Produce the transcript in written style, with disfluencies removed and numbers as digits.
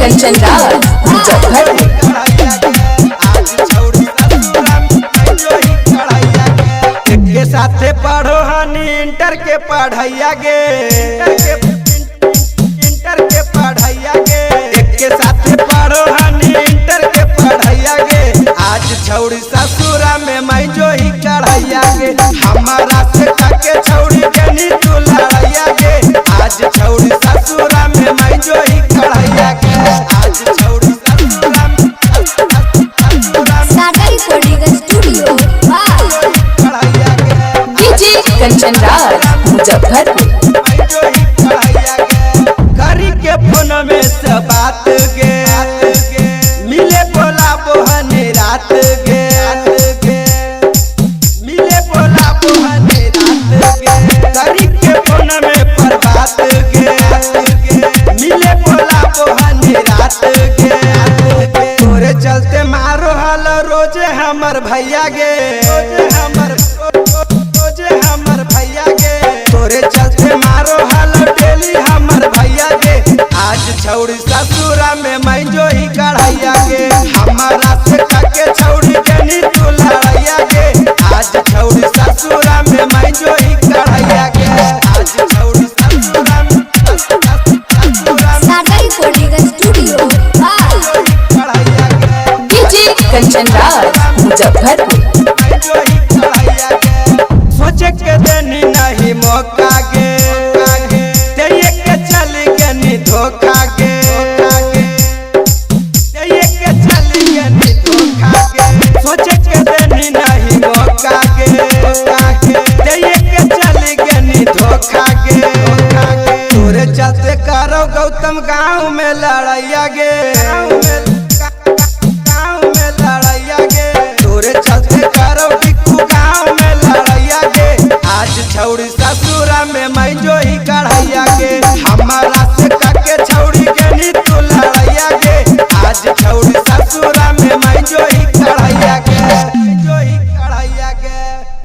कंचन राज मुजफ्फरपुर। के साथे पढ़ो हनी इंटर के पढ़ैया गे, इंटर के पढ़ैया गे, के साथे पढ़ो हनी इंटर के पढ़ैया गे। आज छौड़ी ससुरा में मैं जो ही कढ़ैया गे, हमारा से के छौड़ी जनी तू लड़ैया गे। आज छौड़ी ससुरा में मैं जो ही कढ़ैया गे, आज छौड़ी ससुरा में स्टूडियो कंचन राज मुजफ्फरपुर। करी के फोन में से बात गे, मिले बोला बोहने रात गे, मिले बोला बोहने रात गे। करी के फोन में पर बात गे, मिले बोला बोहने रात गे। तोरे चलते मारो हाल रोजे हमर भैया गे, हमर भैया गे। तोरे चलते मारो हाल डेली हमर भैया गे। आज छौड़ी ससुरा में मैं जो ही कढ़ैया गे, हमारा से के छौड़ी जनी तू लड़ैया गे। आज छौड़ी ससुरा में मैं जो ही कढ़ैया गे, आज छौड़ी ससुरा में स्टूडियो कंचन राज मुजफ्फरपुर। सोचे के देनी नहीं मौका गे, तेरे के चली गनी धोखा गे, तेरे के चली गनी धोखा गे। सोचे के देनी नहीं मौका गे, तेरे के चली गनी धोखा गे। तोरे चलते करो गौतम गाँव में लड़ैया गे,